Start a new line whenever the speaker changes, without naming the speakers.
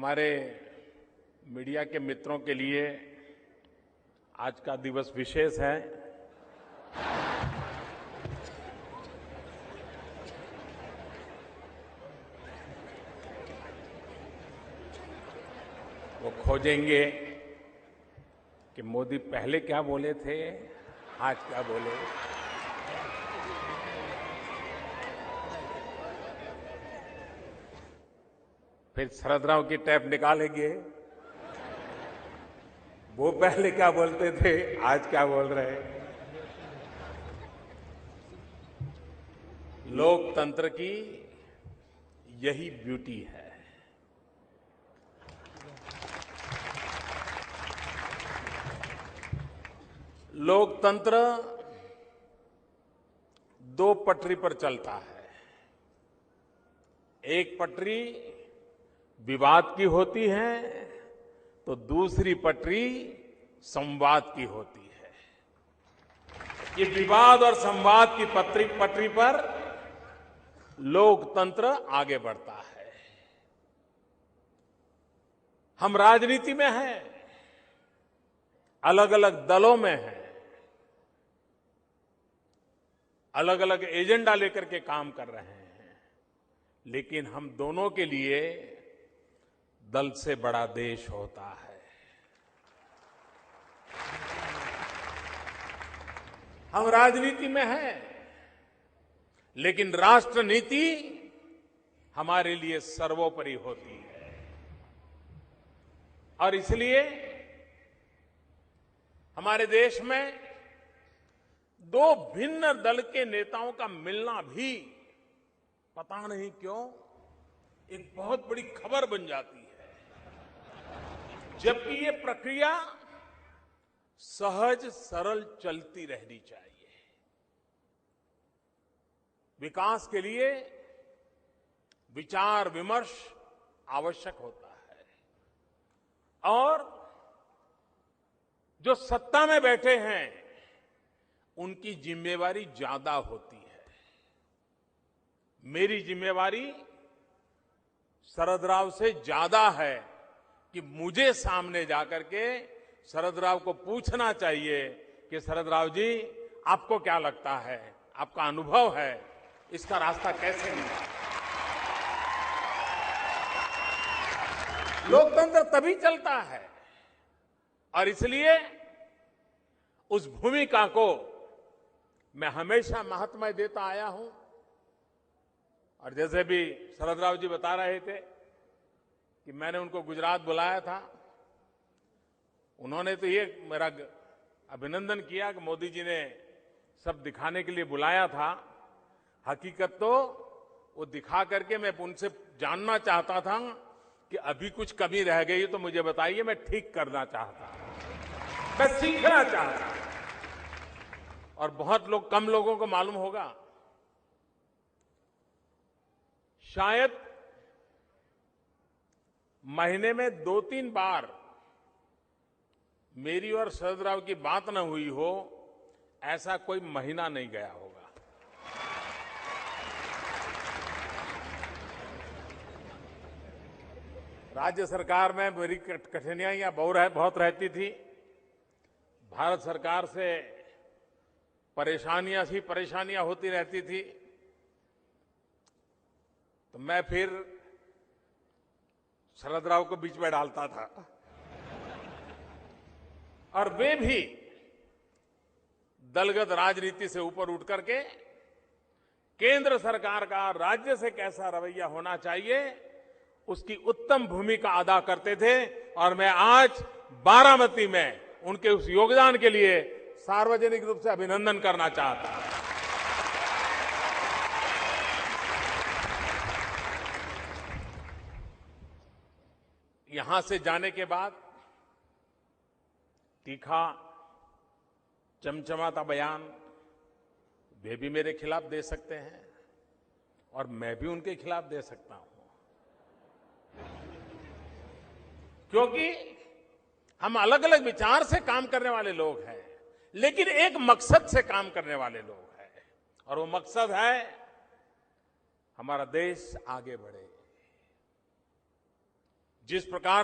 हमारे मीडिया के मित्रों के लिए आज का दिवस विशेष है। वो खोजेंगे कि मोदी पहले क्या बोले थे, आज क्या बोले। फिर शरद राव की टैप निकालेंगे, वो पहले क्या बोलते थे, आज क्या बोल रहे हैं। लोकतंत्र की यही ब्यूटी है। लोकतंत्र दो पटरी पर चलता है। एक पटरी विवाद की होती है तो दूसरी पटरी संवाद की होती है। ये विवाद और संवाद की पटरी पर लोकतंत्र आगे बढ़ता है। हम राजनीति में हैं, अलग अलग दलों में हैं, अलग अलग एजेंडा लेकर के काम कर रहे हैं, लेकिन हम दोनों के लिए दल से बड़ा देश होता है। हम राजनीति में हैं, लेकिन राष्ट्र नीति हमारे लिए सर्वोपरि होती है। और इसलिए हमारे देश में दो भिन्न दल के नेताओं का मिलना भी पता नहीं क्यों एक बहुत बड़ी खबर बन जाती है, जबकि ये प्रक्रिया सहज सरल चलती रहनी चाहिए। विकास के लिए विचार विमर्श आवश्यक होता है और जो सत्ता में बैठे हैं उनकी जिम्मेवारी ज्यादा होती है। मेरी जिम्मेवारी शरद राव से ज्यादा है कि मुझे सामने जाकर के शरद राव को पूछना चाहिए कि शरद राव जी, आपको क्या लगता है, आपका अनुभव है, इसका रास्ता कैसे मिला। लोकतंत्र तभी चलता है और इसलिए उस भूमिका को मैं हमेशा महत्व देता आया हूं। और जैसे भी शरद राव जी बता रहे थे कि मैंने उनको गुजरात बुलाया था, उन्होंने तो ये मेरा अभिनंदन किया कि मोदी जी ने सब दिखाने के लिए बुलाया था। हकीकत तो वो दिखा करके मैं उनसे जानना चाहता था कि अभी कुछ कमी रह गई तो मुझे बताइए, मैं ठीक करना चाहता, मैं सीखना चाहता। और बहुत कम लोगों को मालूम होगा, शायद महीने में 2-3 बार मेरी और शरद राव की बात न हुई हो, ऐसा कोई महीना नहीं गया होगा। राज्य सरकार में मेरी कठिनाइयां बहुत रहती थी। भारत सरकार से परेशानियां होती रहती थी, तो मैं फिर शरद राव को बीच में डालता था और वे भी दलगत राजनीति से ऊपर उठ करके केंद्र सरकार का राज्य से कैसा रवैया होना चाहिए उसकी उत्तम भूमिका अदा करते थे। और मैं आज बारामती में उनके उस योगदान के लिए सार्वजनिक रूप से अभिनंदन करना चाहता हूं। यहां से जाने के बाद तीखा चमचमाता बयान वे भी मेरे खिलाफ दे सकते हैं और मैं भी उनके खिलाफ दे सकता हूं, क्योंकि हम अलग अलग विचार से काम करने वाले लोग हैं, लेकिन एक मकसद से काम करने वाले लोग हैं। और वो मकसद है हमारा देश आगे बढ़े। जिस प्रकार